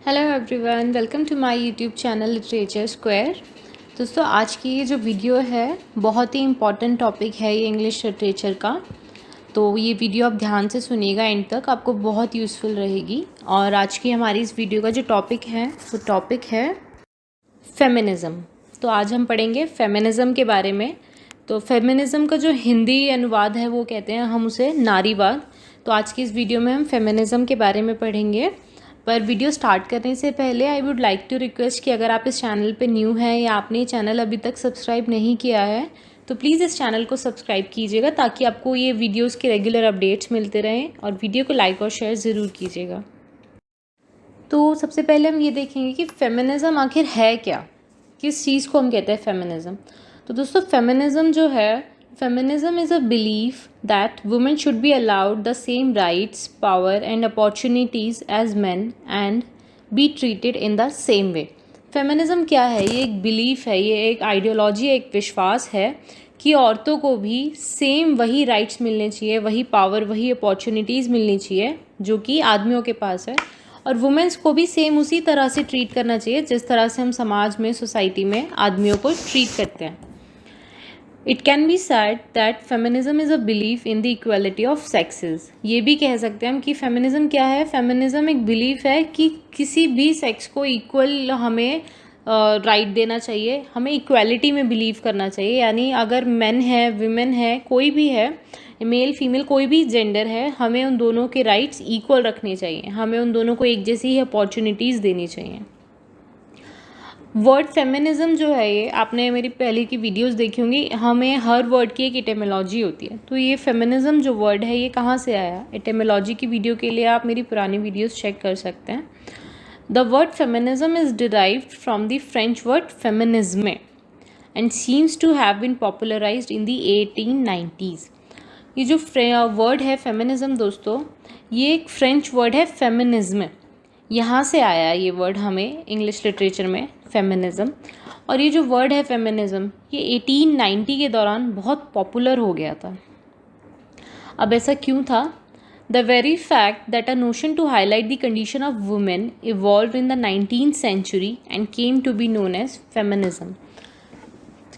Hello everyone, welcome to my YouTube channel literature square. दोस्तों, आज की ये जो वीडियो है बहुत ही इम्पॉर्टेंट टॉपिक है ये इंग्लिश लिटरेचर का। तो ये वीडियो आप ध्यान से सुनिएगा एंड तक, आपको बहुत यूज़फुल रहेगी। और आज की हमारी इस वीडियो का जो टॉपिक है वो टॉपिक है फेमिनिज़म। तो आज हम पढ़ेंगे फेमिनिज़म के बारे में। तो फेमिनिज़म का जो हिंदी अनुवाद है वो कहते हैं हम उसे नारीवाद। तो आज की इस वीडियो में हम फेमिनिज़म के बारे में पढ़ेंगे। पर वीडियो स्टार्ट करने से पहले I would like to request कि अगर आप इस चैनल पे न्यू हैं या आपने ये चैनल अभी तक सब्सक्राइब नहीं किया है तो प्लीज़ इस चैनल को सब्सक्राइब कीजिएगा ताकि आपको ये वीडियोस के रेगुलर अपडेट्स मिलते रहें, और वीडियो को लाइक और शेयर ज़रूर कीजिएगा। तो सबसे पहले हम ये देखेंगे कि फेमिनिज़म आखिर है क्या, किस चीज़ को हम कहते हैं फेमिनिज़म। तो दोस्तों, फेमिनिज़म जो है, feminism is a belief that women should be allowed the same rights, power and opportunities as men and be treated in the same way। Feminism क्या है? ये एक बिलीफ है, ये एक आइडियोलॉजी, एक विश्वास है कि औरतों को भी सेम वही राइट्स मिलने चाहिए, वही पावर, वही अपॉर्चुनिटीज़ मिलनी चाहिए जो कि आदमियों के पास है, और वुमेंस को भी सेम उसी तरह से ट्रीट करना चाहिए जिस तरह से हम समाज में, सोसाइटी में आदमियों को ट्रीट करते हैं। It can be sad that feminism is a belief in the equality of sexes. ये भी कह सकते हैं हम कि फेमिनिज़म क्या है। फेमिनिज़म एक बिलीफ है कि किसी भी सेक्स को इक्वल हमें राइट देना चाहिए, हमें इक्वलिटी में बिलीव करना चाहिए। यानी अगर मेन है, विमेन है, कोई भी है, मेल फीमेल कोई भी जेंडर है, हमें उन दोनों के राइट्स इक्वल रखने चाहिए, हमें उन दोनों को एक जैसी ही अपॉर्चुनिटीज़ देनी चाहिए। वर्ड फेमिनिज़म जो है, ये आपने मेरी पहले की वीडियोस देखी होंगी, हमें हर वर्ड की एक एटिमोलॉजी होती है। तो ये फेमिनिज़म जो वर्ड है ये कहाँ से आया, एटिमोलॉजी की वीडियो के लिए आप मेरी पुरानी वीडियोस चेक कर सकते हैं। The word feminism is derived from the French word feminisme and seems to have been popularised in the 1890s। ये जो वर्ड है फेमिनिज़म दोस्तों, ये एक फ्रेंच वर्ड है फेमिनिज्म, यहाँ से आया ये वर्ड हमें इंग्लिश लिटरेचर में फेमिनिज़म। और ये जो वर्ड है फेमिनिज़म, ये 1890 के दौरान बहुत पॉपुलर हो गया था। अब ऐसा क्यों था? The very fact that a notion to highlight the condition of women evolve in the 19th century and came to be known as feminism.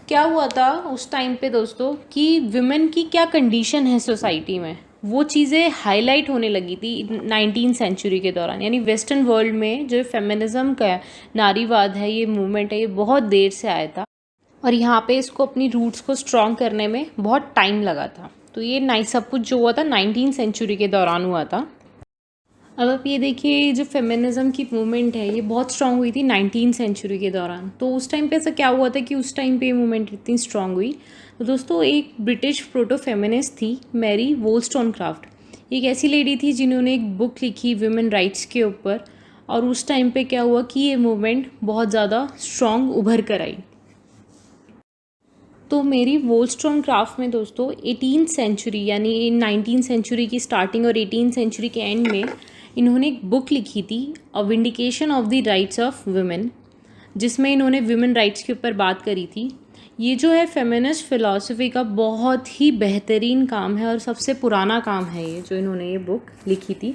क्या हुआ था उस टाइम पे दोस्तों कि वुमेन की क्या कंडीशन है सोसाइटी में, वो चीज़ें हाईलाइट होने लगी थी 19th सेंचुरी के दौरान। यानी वेस्टर्न वर्ल्ड में जो फेमिनिज़म का नारीवाद है, ये मूवमेंट है, ये बहुत देर से आया था और यहाँ पे इसको अपनी रूट्स को स्ट्रॉन्ग करने में बहुत टाइम लगा था। तो ये सब कुछ जो हुआ था 19th सेंचुरी के दौरान हुआ था। अब आप ये देखिए, जो फेमिनिज़म की मूवमेंट है ये बहुत स्ट्रांग हुई थी 19th सेंचुरी के दौरान। तो उस टाइम पे ऐसा क्या हुआ था कि उस टाइम पे ये मूवमेंट इतनी स्ट्रांग हुई? तो दोस्तों, एक ब्रिटिश प्रोटो फेमिनिस्ट थी मैरी वोllstonecraft। एक ऐसी लेडी थी जिन्होंने एक बुक लिखी वुमेन राइट्स के ऊपर, और उस टाइम पे क्या हुआ कि ये मूवमेंट बहुत ज़्यादा स्ट्रांग उभर कर आई। तो मेरी वोllstonecraft में दोस्तों 18th सेंचुरी यानी 19th सेंचुरी की स्टार्टिंग और 18th सेंचुरी के एंड में इन्होंने एक बुक लिखी थी, a vindication of the rights of women, जिसमें इन्होंने वुमेन राइट्स के ऊपर बात करी थी। ये जो है फेमिनिस्ट फ़िलासफ़ी का बहुत ही बेहतरीन काम है और सबसे पुराना काम है ये, जो इन्होंने ये बुक लिखी थी।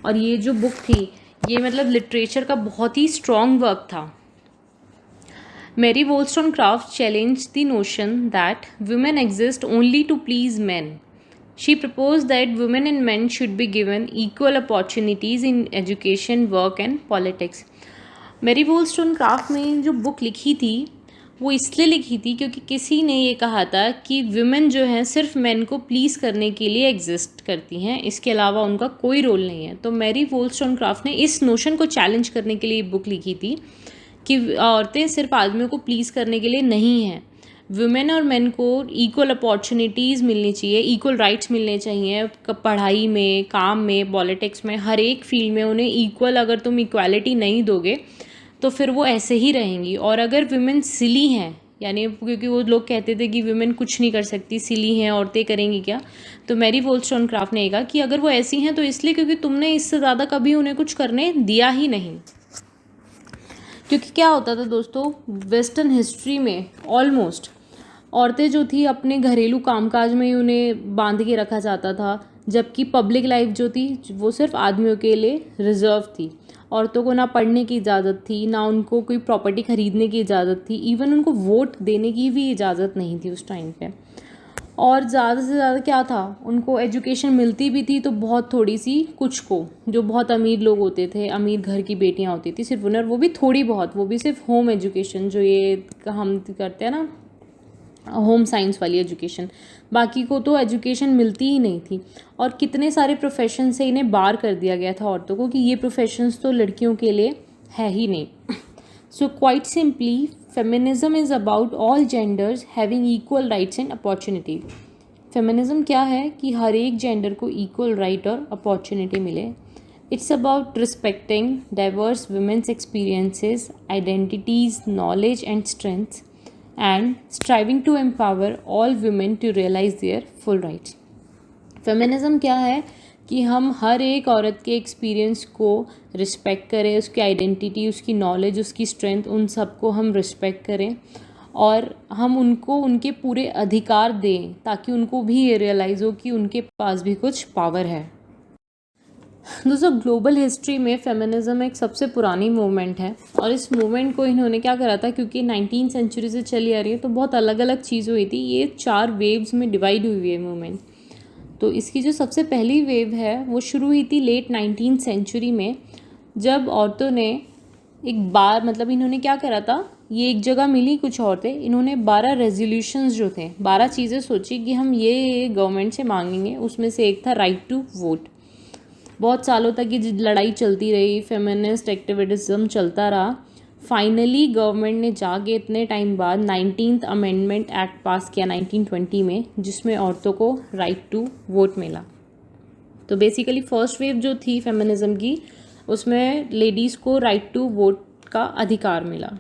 और ये जो बुक थी ये मतलब लिटरेचर का बहुत ही स्ट्रॉन्ग वर्क था। Mary Wollstonecraft challenged the notion that women exist only to please men. She proposed that women and men should be given equal opportunities in education, work and politics. Mary Wollstonecraft ने जो book लिखी थी वो इसलिए लिखी थी क्योंकि किसी ने ये कहा था कि वुमेन जो है सिर्फ मेन को प्लीज़ करने के लिए एग्जिस्ट करती हैं, इसके अलावा उनका कोई रोल नहीं है। तो मैरी वोllstonecraft ने इस नोशन को चैलेंज करने के लिए बुक लिखी थी कि औरतें सिर्फ आदमियों को प्लीज़ करने के लिए नहीं हैं, वुमेन और मेन को इक्वल अपॉर्चुनिटीज़ मिलनी चाहिए, इक्वल राइट्स मिलने चाहिए, पढ़ाई में, काम में, पॉलिटिक्स में, हर एक फील्ड में उन्हें इक्वल। अगर तुम इक्वालिटी नहीं दोगे तो फिर वो ऐसे ही रहेंगी। और अगर वुमेन सिली हैं, यानी क्योंकि वो लोग कहते थे कि वुमेन कुछ नहीं कर सकती, सिली हैं, औरतें करेंगी क्या, तो मैरी वोllstonecraft ने कहा कि अगर वो ऐसी हैं तो इसलिए क्योंकि तुमने इससे ज़्यादा कभी उन्हें कुछ करने दिया ही नहीं। क्योंकि क्या होता था दोस्तों, वेस्टर्न हिस्ट्री में ऑलमोस्ट औरतें जो थी अपने घरेलू कामकाज में ही उन्हें बांध के रखा जाता था, जबकि पब्लिक लाइफ जो थी वो सिर्फ आदमियों के लिए रिजर्व थी। औरतों को ना पढ़ने की इजाज़त थी, ना उनको कोई प्रॉपर्टी ख़रीदने की इजाज़त थी, इवन उनको वोट देने की भी इजाज़त नहीं थी उस टाइम पे। और ज़्यादा से ज़्यादा क्या था, उनको एजुकेशन मिलती भी थी तो बहुत थोड़ी सी, कुछ को, जो बहुत अमीर लोग होते थे, अमीर घर की बेटियां होती थी सिर्फ उन्हें, वो भी थोड़ी बहुत, वो भी सिर्फ होम एजुकेशन, जो ये हम करते हैं ना होम साइंस वाली एजुकेशन, बाकी को तो एजुकेशन मिलती ही नहीं थी। और कितने सारे प्रोफेशन से इन्हें बार कर दिया गया था औरतों को कि ये प्रोफेशंस तो लड़कियों के लिए है ही नहीं। So quite simply feminism is about all genders having equal rights and opportunity. Feminism क्या है कि हर एक जेंडर को इक्वल राइट और अपॉर्चुनिटी मिले। It's about respecting diverse women's experiences, identities, knowledge and strengths and striving to empower all women to realize their full rights. Feminism क्या है कि हम हर एक औरत के एक्सपीरियंस को रिस्पेक्ट करें, उसकी आइडेंटिटी, उसकी नॉलेज, उसकी स्ट्रेंथ, उन सबको हम रिस्पेक्ट करें और हम उनको उनके पूरे अधिकार दें ताकि उनको भी ये रियलाइज़ हो कि उनके पास भी कुछ पावर है। दोस्तों, ग्लोबल हिस्ट्री में फेमिनिज़म एक सबसे पुरानी मूवमेंट है और इस मूवमेंट को इन्होंने क्या करा था, क्योंकि 19th सेंचुरी से चली आ रही है तो बहुत अलग अलग चीज़ हुई थी, ये 4 वेव्स में डिवाइड हुई है मूवमेंट। तो इसकी जो सबसे पहली वेव है वो शुरू हुई थी लेट 19th सेंचुरी में, जब औरतों ने एक बार, मतलब इन्होंने क्या करा था, ये एक जगह मिली कुछ औरतें, इन्होंने 12 रेजोल्यूशंस जो थे, 12 चीज़ें सोची कि हम ये गवर्नमेंट से मांगेंगे। उसमें से एक था राइट टू वोट। बहुत सालों तक ये लड़ाई चलती रही, फेमिनिस्ट एक्टिविज्म चलता रहा। फाइनली गवर्नमेंट ने जाके इतने टाइम बाद 19th अमेंडमेंट एक्ट पास किया 1920 में, जिसमें औरतों को राइट टू वोट मिला। तो बेसिकली फर्स्ट वेव जो थी फेमिनिज्म की, उसमें लेडीज़ को राइट टू वोट का अधिकार मिला।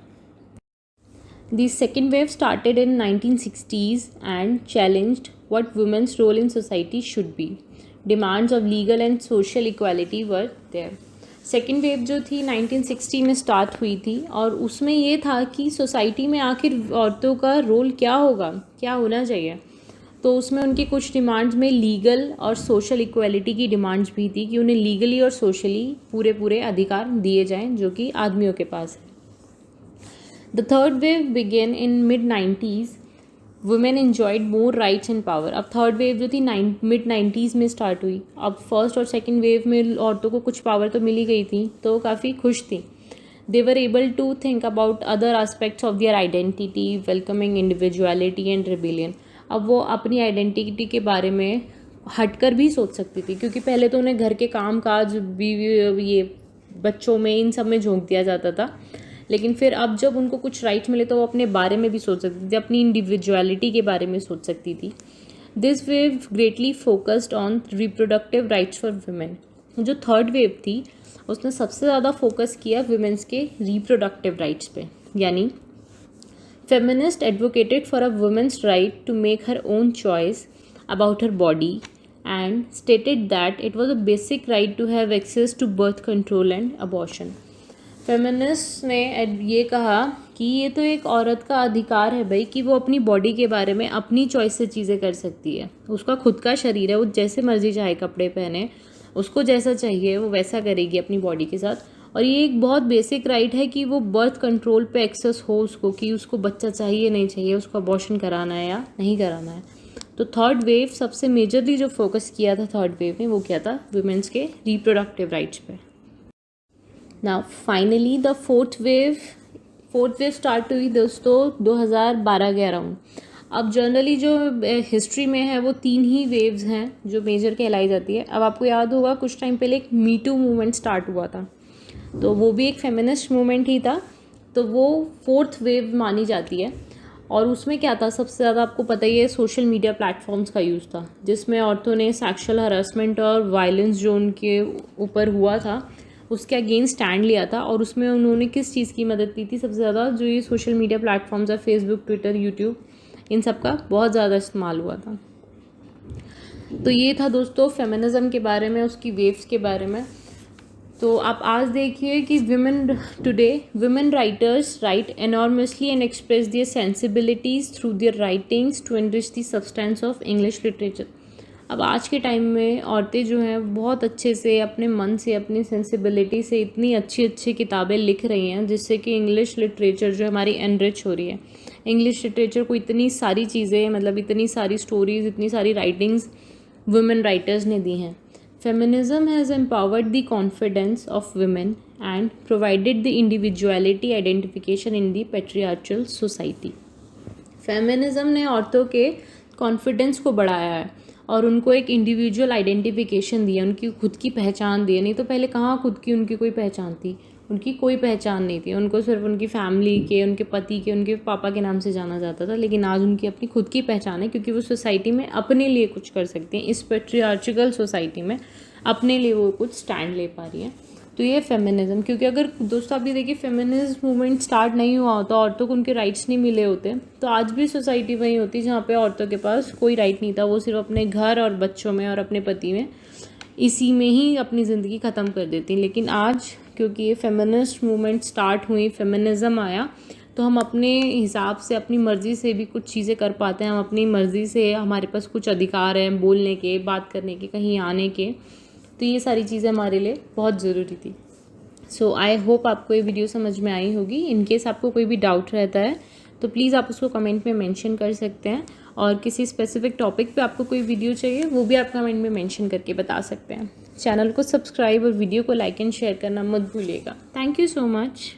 The second wave started in 1960s and challenged what women's role in society should be. Demands of legal and social equality were there. Second wave जो थी 1960 में स्टार्ट हुई थी और उसमें ये था कि सोसाइटी में आखिर औरतों का रोल क्या होगा, क्या होना चाहिए। तो उसमें उनकी कुछ डिमांड्स में लीगल और सोशल इक्वालिटी की डिमांड्स भी थी कि उन्हें लीगली और सोशली पूरे पूरे अधिकार दिए जाएं जो कि आदमियों के पास है। The third wave began in mid-90s। Women enjoyed more rights and power. अब थर्ड वेव जो थी mid-90s में स्टार्ट हुई। अब फर्स्ट और सेकेंड वेव में औरतों को कुछ पावर तो मिली गई थी, तो काफ़ी खुश थी। They were able to think about other aspects of their identity, welcoming individuality and rebellion. अब वो अपनी आइडेंटिटी के बारे में हटकर भी सोच सकती थी, क्योंकि पहले तो उन्हें घर के काम काज भी ये बच्चों में इन सब में झोंक दिया जाता था, लेकिन फिर अब जब उनको कुछ राइट्स मिले तो वो अपने बारे में भी सोच सकती थी, अपनी इंडिविजुअलिटी के बारे में सोच सकती थी। This wave greatly focused on reproductive rights for women. जो थर्ड वेव थी उसने सबसे ज़्यादा फोकस किया वुमेन्स के रिप्रोडक्टिव राइट्स पे, यानी feminist advocated for a women's right to make her own choice about her body and stated that it was a basic right to have access to birth control and abortion. Feminist ने ये कहा कि ये तो एक औरत का अधिकार है भाई, कि वो अपनी बॉडी के बारे में अपनी चॉइस से चीज़ें कर सकती है। उसका खुद का शरीर है, वो जैसे मर्जी चाहे कपड़े पहने, उसको जैसा चाहिए वो वैसा करेगी अपनी बॉडी के साथ। और ये एक बहुत बेसिक राइट है कि वो बर्थ कंट्रोल पे एक्सेस हो उसको, कि उसको बच्चा चाहिए नहीं चाहिए, उसको अबॉर्शन कराना है या नहीं कराना है। तो थर्ड वेव सबसे मेजरली जो फोकस किया था थर्ड वेव ने, वो किया था वुमेन्स के रिप्रोडक्टिव राइट्स पे। Now finally the fourth wave start हुई दोस्तों 2012 के अराउंड। अब जनरली जो हिस्ट्री में है वो 3 ही वेव्स हैं जो मेजर कहलाई जाती है। अब आपको याद होगा कुछ टाइम पहले एक मी टू मूवमेंट स्टार्ट हुआ था, तो वो भी एक फेमिनिस्ट मूवमेंट ही था, तो वो फोर्थ वेव मानी जाती है। और उसमें क्या था, सबसे ज़्यादा आपको पता ही है सोशल मीडिया प्लेटफॉर्म्स का यूज़ था, जिसमें औरतों ने सेक्सुअल हरासमेंट और वायलेंस जो उनके ऊपर हुआ था उसके अगेंस्ट स्टैंड लिया था। और उसमें उन्होंने किस चीज़ की मदद ली थी, सबसे ज़्यादा जो ये सोशल मीडिया प्लेटफॉर्म्स है, फेसबुक, ट्विटर, यूट्यूब, इन सब का बहुत ज़्यादा इस्तेमाल हुआ था। तो ये था दोस्तों फेमिनिज्म के बारे में, उसकी वेव्स के बारे में। तो आप आज देखिए कि women writers write enormously and express their sensibilities through their writings to enrich the substance of English literature। अब आज के टाइम में औरतें जो हैं बहुत अच्छे से अपने मन से, अपनी सेंसिबिलिटी से इतनी अच्छी अच्छी किताबें लिख रही हैं जिससे कि इंग्लिश लिटरेचर जो हमारी एनरिच हो रही है। इंग्लिश लिटरेचर को इतनी सारी चीज़ें, मतलब इतनी सारी स्टोरीज़, इतनी सारी राइटिंग्स वुमेन राइटर्स ने दी हैं। Feminism has empowered the confidence of women and provided the individuality identification in the patriarchal society. Feminism ने औरतों के कॉन्फिडेंस को बढ़ाया है और उनको एक इंडिविजुअल आइडेंटिफिकेशन दिया, उनकी खुद की पहचान दी। नहीं तो पहले कहाँ खुद की उनकी कोई पहचान थी, उनकी कोई पहचान नहीं थी, उनको सिर्फ उनकी फैमिली के, उनके पति के, उनके पापा के नाम से जाना जाता था। लेकिन आज उनकी अपनी खुद की पहचान है क्योंकि वो सोसाइटी में अपने लिए कुछ कर सकती हैं। इस पैट्रियार्चिकल सोसाइटी में अपने लिए वो कुछ स्टैंड ले पा रही हैं। तो ये फेमिनिज्म, क्योंकि अगर दोस्तों आप ये देखिए फेमिनिज्म मूवमेंट स्टार्ट नहीं हुआ होता, औरतों को उनके राइट्स नहीं मिले होते, तो आज भी सोसाइटी वही होती जहाँ पे औरतों के पास कोई राइट नहीं था। वो सिर्फ अपने घर और बच्चों में और अपने पति में, इसी में ही अपनी ज़िंदगी ख़त्म कर देती। लेकिन आज क्योंकि ये फेमिनिस्ट मूवमेंट स्टार्ट हुई, फेमिनिज्म आया, तो हम अपने हिसाब से, अपनी मर्ज़ी से भी कुछ चीज़ें कर पाते हैं। हम अपनी मर्ज़ी से, हमारे पास कुछ अधिकार हैं बोलने के, बात करने के, कहीं आने के। तो ये सारी चीज़ें हमारे लिए बहुत ज़रूरी थी। सो आई होप आपको ये वीडियो समझ में आई होगी। इन केस आपको कोई भी डाउट रहता है तो प्लीज़ आप उसको कमेंट में मेंशन कर सकते हैं, और किसी स्पेसिफिक टॉपिक पे आपको कोई वीडियो चाहिए वो भी आप कमेंट में मेंशन करके बता सकते हैं। चैनल को सब्सक्राइब और वीडियो को लाइक एंड शेयर करना मत भूलिएगा। Thank you so much.